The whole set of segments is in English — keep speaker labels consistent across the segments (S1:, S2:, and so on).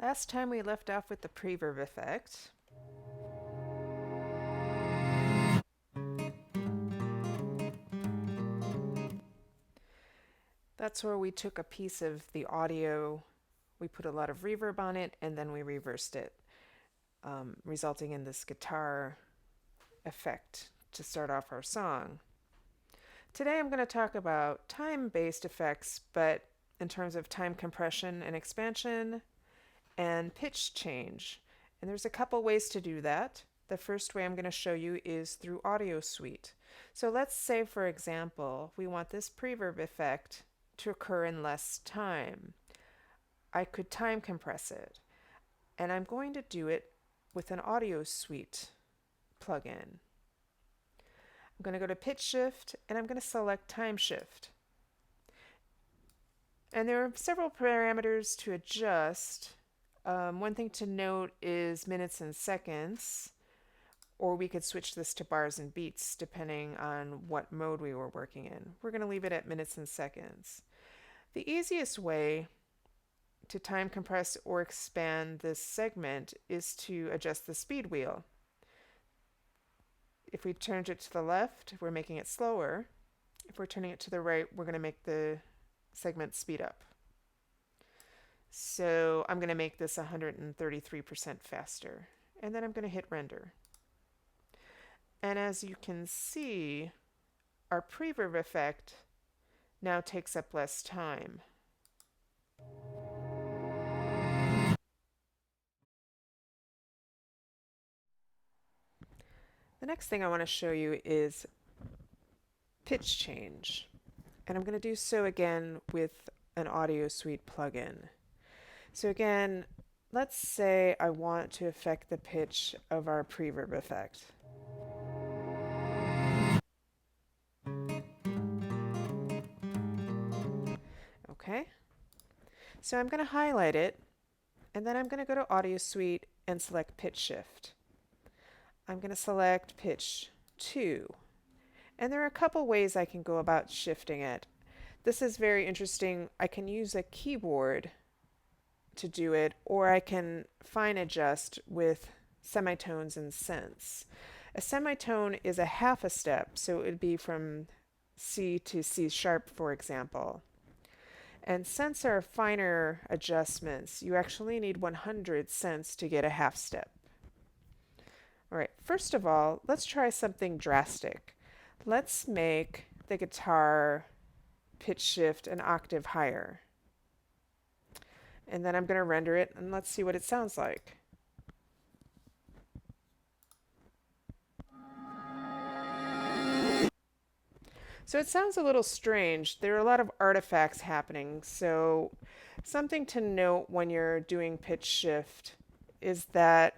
S1: Last time we left off with the preverb effect. That's where we took a piece of the audio, we put a lot of reverb on it, and then we reversed it, resulting in this guitar effect to start off our song. Today I'm going to talk about time-based effects, but in terms of time compression and expansion and pitch change. And there's a couple ways to do that. The first way I'm going to show you is through Audio Suite. So let's say, for example, we want this preverb effect to occur in less time. I could time compress it, and I'm going to do it with an Audio Suite plugin. I'm going to go to Pitch Shift, and I'm going to select Time Shift. And there are several parameters to adjust. One thing to note is minutes and seconds, or we could switch this to bars and beats depending on what mode we were working in. We're going to leave it at minutes and seconds. The easiest way to time compress or expand this segment is to adjust the speed wheel. If we turned it to the left, we're making it slower. If we're turning it to the right, we're going to make the segment speed up. So I'm going to make this 133% faster. And then I'm going to hit render. And as you can see, our preverb effect now takes up less time. The next thing I want to show you is pitch change. And I'm going to do so again with an Audio Suite plugin. So again, let's say I want to affect the pitch of our preverb effect. Okay, so I'm going to highlight it, and then I'm going to go to Audio Suite and select Pitch Shift. I'm going to select Pitch 2. And there are a couple ways I can go about shifting it. This is very interesting. I can use a keyboard to do it, or I can fine adjust with semitones and cents. A semitone is a half a step, so it would be from C to C sharp, for example. And cents are finer adjustments. You actually need 100 cents to get a half step. All right, first of all, let's try something drastic. Let's make the guitar pitch shift an octave higher. And then I'm going to render it, and let's see what it sounds like. So it sounds a little strange. There are a lot of artifacts happening. So something to note when you're doing pitch shift is that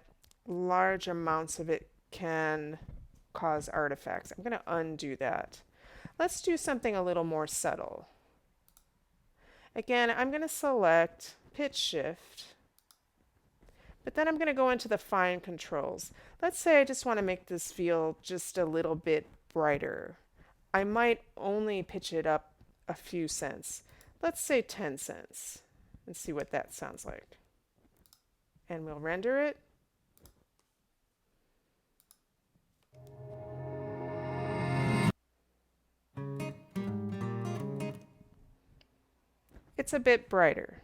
S1: large amounts of it can cause artifacts. I'm going to undo that. Let's do something a little more subtle. Again, I'm going to select pitch shift, but then I'm going to go into the fine controls. Let's say I just want to make this feel just a little bit brighter. I might only pitch it up a few cents. Let's say 10 cents and see what that sounds like. And we'll render it. It's a bit brighter.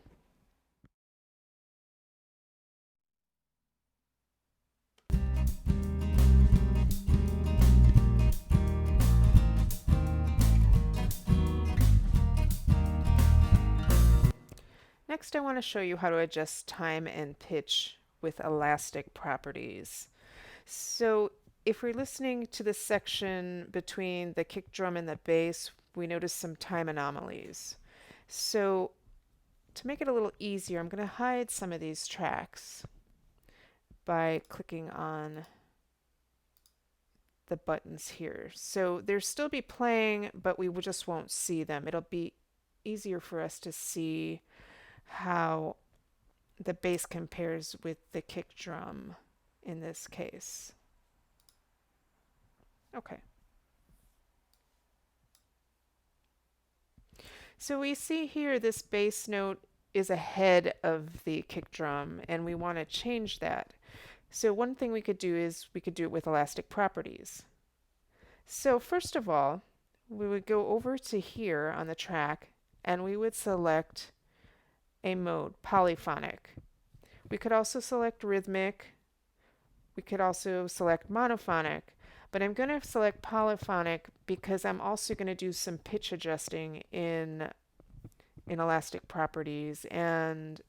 S1: Next, I want to show you how to adjust time and pitch with elastic properties. So if we're listening to the section between the kick drum and the bass, we notice some time anomalies. So to make it a little easier, I'm going to hide some of these tracks by clicking on the buttons here. So they'll still be playing, but we just won't see them. It'll be easier for us to see how the bass compares with the kick drum in this case. Okay. So we see here this bass note is ahead of the kick drum, and we want to change that. So one thing we could do is we could do it with elastic properties. So first of all, we would go over to here on the track and we would select a mode, polyphonic. We could also select rhythmic. We could also select monophonic, but I'm going to select polyphonic because I'm also going to do some pitch adjusting in elastic properties, and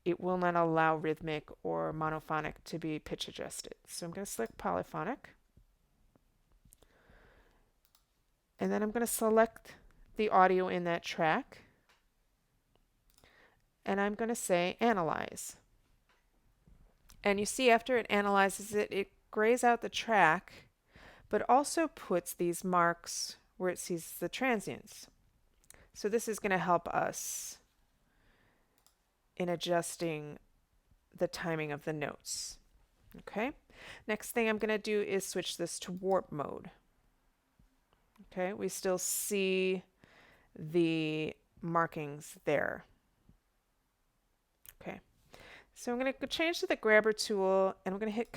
S1: it will not allow rhythmic or monophonic to be pitch adjusted. So I'm going to select polyphonic. And then I'm going to select the audio in that track. And I'm going to say analyze. And you see after it analyzes it, it grays out the track, but also puts these marks where it sees the transients. So this is going to help us in adjusting the timing of the notes. Okay. Next thing I'm going to do is switch this to warp mode. Okay, we still see the markings there. Okay, so I'm going to change to the grabber tool and I'm going to hit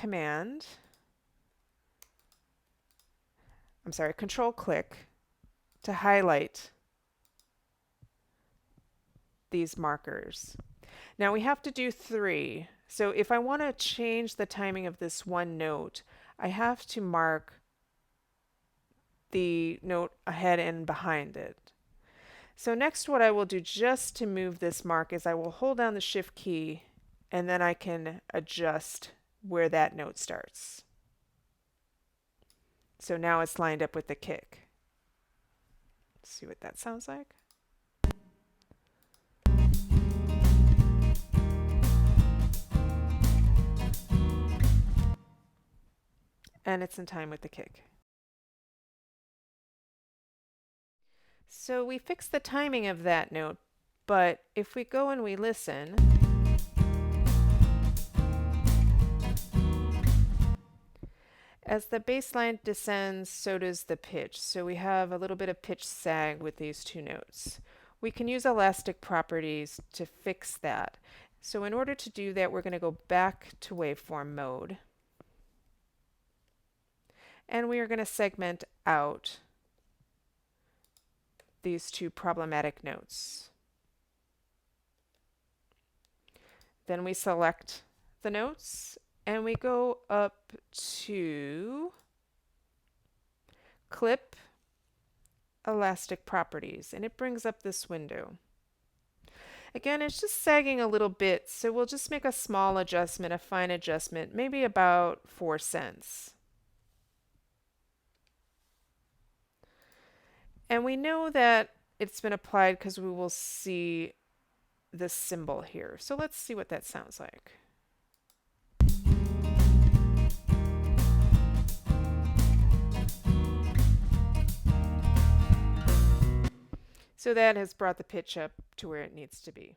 S1: control click to highlight these markers. Now we have to do 3. So if I want to change the timing of this one note, I have to mark the note ahead and behind it. So next what I will do just to move this mark is I will hold down the shift key and then I can adjust where that note starts. So now it's lined up with the kick. Let's see what that sounds like. And it's in time with the kick. So we fixed the timing of that note, but if we go and we listen, as the bass line descends, so does the pitch. So we have a little bit of pitch sag with these two notes. We can use elastic properties to fix that. So in order to do that, we're going to go back to waveform mode. And we are going to segment out these two problematic notes. Then we select the notes and we go up to Clip, Elastic Properties, and it brings up this window. Again, it's just sagging a little bit, so we'll just make a small adjustment, a fine adjustment, maybe about 4 cents. And we know that it's been applied because we will see this symbol here. So let's see what that sounds like. So that has brought the pitch up to where it needs to be.